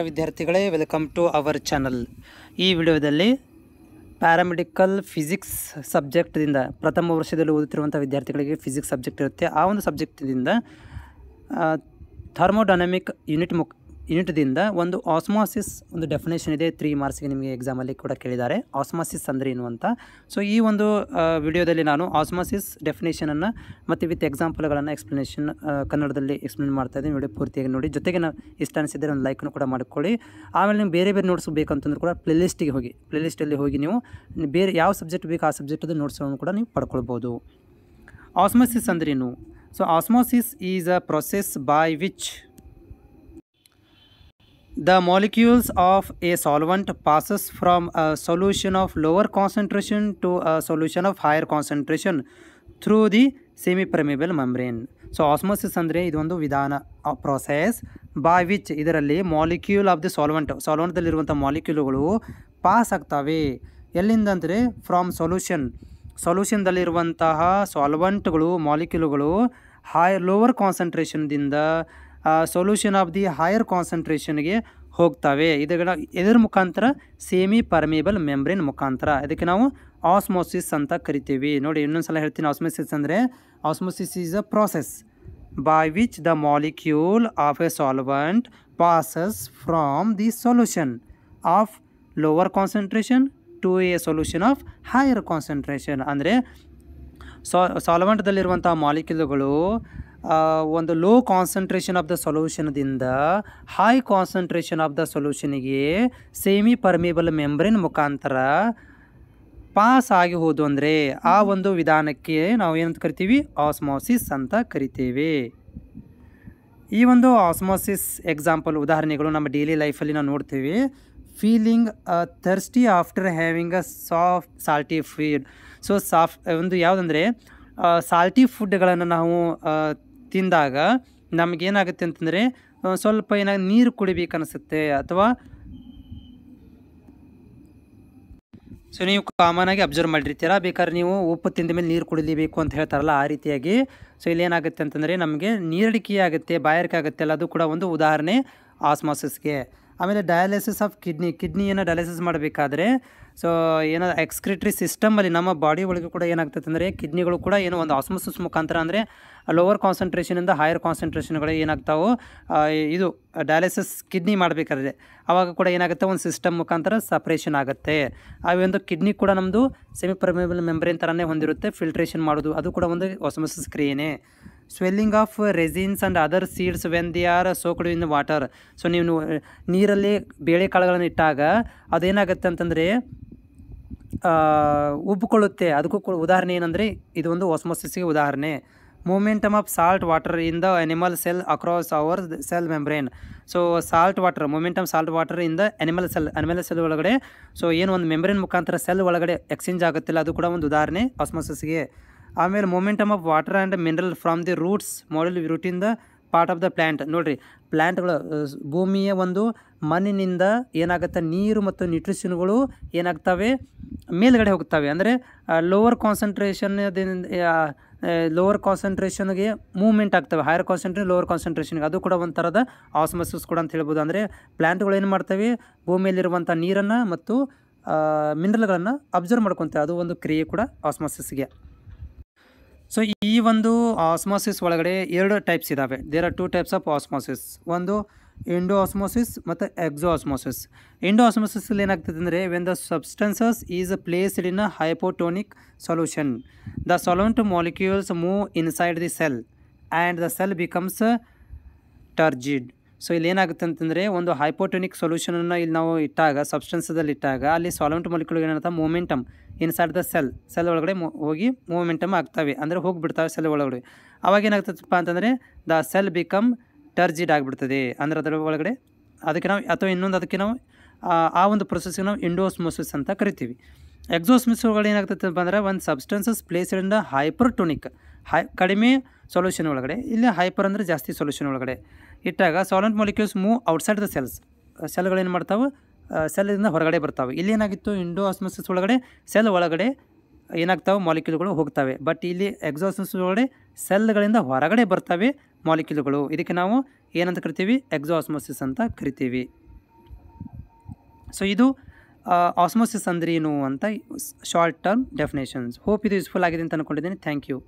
ವಿದ್ಯಾರ್ಥಿಗಳೇ, welcome to our channel. ಈ ವಿಡಿಯೋದಲ್ಲಿ ಪ್ಯಾರಾಮೆಡಿಕಲ್ ಫಿಸಿಕ್ಸ್ ಸಬ್ಜೆಕ್ಟ್ದಿಂದ ಪ್ರಥಮ ವರ್ಷದಲ್ಲಿ ಓದುತ್ತಿರುವಂಥ ವಿದ್ಯಾರ್ಥಿಗಳಿಗೆ ಫಿಸಿಕ್ಸ್ ಸಬ್ಜೆಕ್ಟ್ ಇರುತ್ತೆ. ಆ ಒಂದು ಸಬ್ಜೆಕ್ಟಿಂದ ಥರ್ಮೋಡೈನಮಿಕ್ ಯೂನಿಟ್ದಿಂದ ಒಂದು ಆಸ್ಮಾಸಿಸ್ ಒಂದು ಡೆಫಿನೇಷನ್ ಇದೆ. 3 ಮಾರ್ಕ್ಸ್ಗೆ ನಿಮಗೆ ಎಕ್ಸಾಮಲ್ಲಿ ಕೂಡ ಕೇಳಿದ್ದಾರೆ ಆಸ್ಮಾಸಿಸ್ ಅಂದರೆ ಏನು ಅಂತ. ಸೊ ಈ ಒಂದು ವಿಡಿಯೋದಲ್ಲಿ ನಾನು ಆಸ್ಮಾಸಿಸ್ ಡೆಫಿನೇಷನನ್ನು ಮತ್ತು ವಿತ್ ಎಕ್ಸಾಂಪಲ್ಗಳನ್ನು ಎಕ್ಸ್ಪ್ಲನೇಷನ್ ಕನ್ನಡದಲ್ಲಿ ಎಕ್ಸ್ಪ್ಲೇನ್ ಮಾಡ್ತಾ ಇದ್ದೀನಿ. ವಿಡಿಯೋ ಪೂರ್ತಿಯಾಗಿ ನೋಡಿ. ಜೊತೆಗೆ ನಾವು ಇಷ್ಟ ಅನಿಸಿದರೆ ಒಂದು ಲೈಕನ್ನು ಕೂಡ ಮಾಡಿಕೊಳ್ಳಿ. ಆಮೇಲೆ ನೀವು ಬೇರೆ ನೋಟ್ಸ್ ಬೇಕಂತಂದ್ರೂ ಕೂಡ ಪ್ಲೇಲಿಸ್ಟಿಗೆ ಹೋಗಿ, ಪ್ಲೇಲಿಸ್ಟಲ್ಲಿ ಹೋಗಿ ನೀವು ಬೇರೆ ಯಾವ ಸಬ್ಜೆಕ್ಟ್ ಬೇಕು ಆ ಸಬ್ಜೆಕ್ಟದು ನೋಟ್ಸನ್ನು ಕೂಡ ನೀವು ಪಡ್ಕೊಳ್ಬೋದು. ಆಸ್ಮಾಸಿಸ್ ಅಂದ್ರೇನು? So osmosis is a process by which the molecules of a solvent passes from a solution of lower concentration to a solution of higher concentration through the semi-permeable membrane. So osmosis ಅಂದರೆ ಇದೊಂದು ವಿಧಾನ, process by which ಇದರಲ್ಲಿ molecule of the ಸಾಲ್ವೆಂಟ್ದಲ್ಲಿರುವಂಥ ಮಾಲಿಕ್ಯೂಲ್ಗಳು pass ಆಗ್ತವೆ. ಎಲ್ಲಿಂದ ಅಂದರೆ from ಸೊಲ್ಯೂಷನ್ದಲ್ಲಿರುವಂತಹ ಸಾಲ್ವೆಂಟ್ಗಳು ಮಾಲಿಕ್ಯೂಲ್ಗಳು ಲೋವರ್ ಕಾನ್ಸಂಟ್ರೇಷನ್ದಿಂದ ಸೊಲ್ಯೂಷನ್ ಆಫ್ ದಿ ಹೈಯರ್ ಕಾನ್ಸಂಟ್ರೇಷನ್ಗೆ ಹೋಗ್ತವೆ. ಇದರ ಮುಖಾಂತರ ಸೆಮಿ ಪರ್ಮೇಬಲ್ ಮೆಂಬ್ರೇನ್ ಮುಖಾಂತರ. ಇದಕ್ಕೆ ನಾವು ಆಸ್ಮೋಸಿಸ್ ಅಂತ ಕರಿತೀವಿ. ನೋಡಿ, ಇನ್ನೊಂದು ಸಲ ಹೇಳ್ತೀನಿ. ಆಸ್ಮೋಸಿಸ್ ಅಂದರೆ osmosis is a process by which the molecule of a solvent passes from the solution of lower concentration to a solution of higher concentration. ಅಂದರೆ ಸಾಲ್ವೆಂಟ್ದಲ್ಲಿರುವಂಥ ಮಾಲಿಕ್ಯೂಲ್ಗಳು ಒಂದು ಲೋ ಕಾನ್ಸಂಟ್ರೇಷನ್ ಆಫ್ ದ ಸೊಲ್ಯೂಷನ್ದಿಂದ ಹೈ ಕಾನ್ಸಂಟ್ರೇಷನ್ ಆಫ್ ದ ಸೊಲ್ಯೂಷನಿಗೆ semi permeable membrane ಮುಖಾಂತರ pass ಆಗಿ ಹೋದು ಅಂದರೆ ಆ ಒಂದು ವಿಧಾನಕ್ಕೆ ನಾವು ಏನಂತ ಕರಿತೀವಿ? ಆಸ್ಮೋಸಿಸ್ ಅಂತ ಕರಿತೇವೆ. ಈ ಒಂದು ಆಸ್ಮೋಸಿಸ್ ಎಕ್ಸಾಂಪಲ್ ಉದಾಹರಣೆಗಳು ನಮ್ಮ ಡೈಲಿ ಲೈಫಲ್ಲಿ ನಾವು ನೋಡ್ತೀವಿ. Feeling thirsty after having a salty food. So ಒಂದು ಯಾವುದಂದರೆ ಸಾಲ್ಟಿ ಫುಡ್ಗಳನ್ನು ನಾವು ತಿಂದಾಗ ನಮಗೇನಾಗುತ್ತೆ ಅಂತಂದರೆ ಸ್ವಲ್ಪ ನೀರು ಕುಡಿಬೇಕನ್ನಿಸುತ್ತೆ. ಅಥವಾ ಸೊ ನೀವು ಕಾಮನಾಗಿ ಅಬ್ಸರ್ವ್ ಮಾಡಿರ್ತೀರ, ಬೇಕಾದ್ರೆ ನೀವು ಉಪ್ಪು ತಿಂದ ಮೇಲೆ ನೀರು ಕುಡಿಲೇಬೇಕು ಅಂತ ಹೇಳ್ತಾರಲ್ಲ, ಆ ರೀತಿಯಾಗಿ. ಸೊ ಇಲ್ಲಿ ಏನಾಗುತ್ತೆ ಅಂತಂದರೆ ನಮಗೆ ನೀರಡಿಕೆ ಆಗುತ್ತೆ, ಬಾಯಾರಿಕೆ ಆಗುತ್ತೆ ಅಲ್ಲ, ಅದು ಕೂಡ ಒಂದು ಉದಾಹರಣೆ ಆಸ್ಮಾಸಿಸ್ಗೆ. ಆಮೇಲೆ ಡಯಾಲಿಸಿಸ್ ಆಫ್ ಕಿಡ್ನಿಯನ್ನು ಡಯಾಲಿಸಿಸ್ ಮಾಡಬೇಕಾದ್ರೆ ಸೊ ಎಕ್ಸ್ಕ್ರಿಟರಿ ಸಿಸ್ಟಮಲ್ಲಿ ನಮ್ಮ ಬಾಡಿ ಒಳಗೆ ಕೂಡ ಏನಾಗ್ತದೆ ಅಂದರೆ ಕಿಡ್ನಿಗಳು ಕೂಡ ಒಂದು ಆಸ್ಮೋಸಿಸ್ ಮುಖಾಂತರ ಅಂದರೆ ಲೋವರ್ ಕಾನ್ಸಂಟ್ರೇಷನಿಂದ ಹೈಯರ್ ಕಾನ್ಸಂಟ್ರೇಷನ್ಗಳು ಏನಾಗ್ತಾವೆ, ಇದು ಡಯಾಲಿಸಿಸ್ ಕಿಡ್ನಿ ಮಾಡಬೇಕಾದ್ರೆ ಆವಾಗ ಕೂಡ ಏನಾಗುತ್ತೆ, ಒಂದು ಸಿಸ್ಟಮ್ ಮುಖಾಂತರ ಸಪ್ರೇಷನ್ ಆಗುತ್ತೆ. ಆ ಒಂದು ಕಿಡ್ನಿ ಕೂಡ ನಮ್ಮದು ಸೆಮಿ ಪರ್ಮೇಬಲ್ ಮೆಂಬ್ರೇನ್ ಥರನೇ ಹೊಂದಿರುತ್ತೆ. ಫಿಲ್ಟ್ರೇಷನ್ ಮಾಡೋದು ಅದು ಕೂಡ ಒಂದು ಆಸ್ಮೋಸಿಸ್ ಕ್ರಿಯೆನೇ. Swelling of resins and other seeds when the are soaked in water. So ನೀವು ನೀರಲ್ಲಿ ಬೇಳೆಕಾಳುಗಳನ್ನು ಇಟ್ಟಾಗ ಅದೇನಾಗುತ್ತೆ ಅಂತಂದರೆ ಉಬ್ಬಿಕೊಳ್ಳುತ್ತೆ. ಅದಕ್ಕೂ ಕೂಡ ಉದಾಹರಣೆ ಏನಂದರೆ ಇದು ಒಂದು ಆಸ್ಮೋಸಿಸ್ಗೆ ಉದಾಹರಣೆ. Momentum of salt water in the animal cell across our cell membrane. So salt water in the animal cell ಒಳಗಡೆ ಸೊ ಒಂದು ಮೆಂಬ್ರೇನ್ ಮುಖಾಂತರ ಸೆಲ್ ಒಳಗಡೆ ಎಕ್ಸ್ಚೇಂಜ್ ಆಗುತ್ತಿಲ್ಲ, ಅದು ಕೂಡ ಒಂದು ಉದಾಹರಣೆ ಆಸ್ಮೋಸಿಸ್ಗೆ. ಆಮೇಲೆ momentum of water and mineral from the roots root in the part of the plant. ನೋಡಿರಿ, ಪ್ಲ್ಯಾಂಟ್ಗಳು ಭೂಮಿಯ ಒಂದು ಮಣ್ಣಿನಿಂದ ಏನಾಗುತ್ತೆ, ನೀರು ಮತ್ತು ನ್ಯೂಟ್ರಿಷನ್ಗಳು ಏನಾಗ್ತವೆ, ಮೇಲ್ಗಡೆ ಹೋಗ್ತವೆ. ಅಂದರೆ ಲೋವರ್ ಕಾನ್ಸಂಟ್ರೇಷನ್ಗೆ ಮೂವ್ಮೆಂಟ್ ಆಗ್ತವೆ, ಹೈಯರ್ ಕಾನ್ಸಂಟ್ರೇಷನ್ ಲೋವರ್ ಕಾನ್ಸಂಟ್ರೇಷನ್ಗೆ. ಅದು ಕೂಡ ಒಂದು ಥರದ ಆಸ್ಮೋಸಿಸ್ ಕೂಡ ಅಂತ ಹೇಳ್ಬೋದು. ಅಂದರೆ ಪ್ಲ್ಯಾಂಟ್ಗಳು ಏನು ಮಾಡ್ತವೆ, ಭೂಮಿಯಲ್ಲಿರುವಂಥ ನೀರನ್ನು ಮತ್ತು ಮಿನರಲ್ಗಳನ್ನು ಅಬ್ಸರ್ವ್ ಮಾಡ್ಕೊತೇವೆ. ಅದು ಒಂದು ಕ್ರಿಯೆ ಕೂಡ ಆಸ್ಮೋಸಿಸ್ಗೆ. ಸೊ ಈ ಒಂದು ಆಸ್ಮೋಸಿಸ್ ಒಳಗಡೆ 2 ಟೈಪ್ಸ್ ಇದ್ದಾವೆ. There are 2 types of osmosis. ಒಂದು ಎಂಡೋ ಆಸ್ಮೋಸಿಸ್ ಮತ್ತು ಎಕ್ಸೋ ಆಸ್ಮೋಸಿಸ್. ಎಂಡೋ ಆಸ್ಮೋಸಿಸಲ್ಲಿ ಏನಾಗ್ತದೆ ಅಂದರೆ when the substances is placed in a hypotonic solution the solvent molecules move inside the cell and the cell becomes turgid. So ಇಲ್ಲಿ ಏನಾಗುತ್ತೆ ಅಂತಂದರೆ ಒಂದು ಹೈಪೋಟೋನಿಕ್ ಸೊಲ್ಯೂಷನನ್ನು ಇಲ್ಲಿ ನಾವು ಇಟ್ಟಾಗ ಸಬ್ಸ್ಟೆನ್ಸದಲ್ಲಿ ಇಟ್ಟಾಗ ಅಲ್ಲಿ ಸಾಲ್ವೆಂಟ್ ಮಾಲಿಕ್ಯೂಲ್ಗೆ ಏನಾಗುತ್ತೆ, ಮೂಮೆಂಟಮ್ ಇನ್ಸೈಡ್ ದ ಸೆಲ್ ಒಳಗಡೆ ಹೋಗಿ ಮೂಮೆಂಟಮ್ ಆಗ್ತವೆ, ಅಂದರೆ ಹೋಗಿಬಿಡ್ತವೆ ಸೆಲ್ ಒಳಗಡೆ. ಅವಾಗ ಏನಾಗ್ತದಪ್ಪ ಅಂತಂದರೆ ದ ಸೆಲ್ ಬಿಕಮ್ ಟರ್ಜಿಡ್ ಆಗಿಬಿಡ್ತದೆ. ಅಂದರೆ ಅದರ ಒಳಗಡೆ ಅದಕ್ಕೆ ನಾವು ಅಥವಾ ಇನ್ನೊಂದು ಅದಕ್ಕೆ ನಾವು ಆ ಒಂದು ಪ್ರೊಸೆಸ್ಗೆ ನಾವು ಎಂಡೋಸ್ಮೋಸಿಸ್ ಅಂತ ಕರಿತೀವಿ. ಎಕ್ಸೋಸ್ಮೋಸಿಸ್ ಒಳಗಡೆ ಏನಾಗ್ತದಪ್ಪ ಅಂದರೆ ಒಂದು ಸಬ್ಸ್ಟೆನ್ಸಸ್ ಪ್ಲೇಸ್ಡ್ ಇನ್ ದ ಹೈಪರ್ಟೋನಿಕ್ ಕಡಿಮೆ ಸೊಲ್ಯೂಷನ್ ಒಳಗಡೆ, ಇಲ್ಲಿ ಹೈಪರ್ ಅಂದರೆ ಜಾಸ್ತಿ ಸೊಲ್ಯೂಷನ್ ಒಳಗಡೆ ಇಟ್ಟಾಗ solvent molecules move outside the ಸೆಲ್ಗಳೇನು ಮಾಡ್ತಾವೆ, ಸೆಲ್ಲಿಂದ ಹೊರಗಡೆ ಬರ್ತಾವೆ. ಇಲ್ಲಿ ಏನಾಗಿತ್ತು, ಎಂಡೋ ಆಸ್ಮೋಸಿಸ್ ಒಳಗಡೆ ಸೆಲ್ ಒಳಗಡೆ ಏನಾಗ್ತಾವೆ, ಮಾಲಿಕ್ಯೂಲ್ಗಳು ಹೋಗ್ತವೆ. ಬಟ್ ಇಲ್ಲಿ ಎಕ್ಸೋಸ್ಮೋಸಿಸ್ ಒಳಗಡೆ ಸೆಲ್ಗಳಿಂದ ಹೊರಗಡೆ ಬರ್ತವೆ ಮಾಲಿಕ್ಯೂಲ್ಗಳು. ಇದಕ್ಕೆ ನಾವು ಏನಂತ ಕರಿತೀವಿ, ಎಕ್ಸೋ ಆಸ್ಮೋಸಿಸ್ ಅಂತ ಕರಿತೀವಿ. ಸೊ ಇದು ಆಸ್ಮೋಸಿಸ್ ಅಂದ್ರೆ ಏನು ಅಂತ ಶಾರ್ಟ್ ಟರ್ಮ್ ಡೆಫಿನೇಷನ್ಸ್. ಹೋಪ್ ಇದು ಯೂಸ್ಫುಲ್ ಆಗಿದೆ ಅಂತ ಅಂದ್ಕೊಂಡಿದ್ದೀನಿ. Thank you.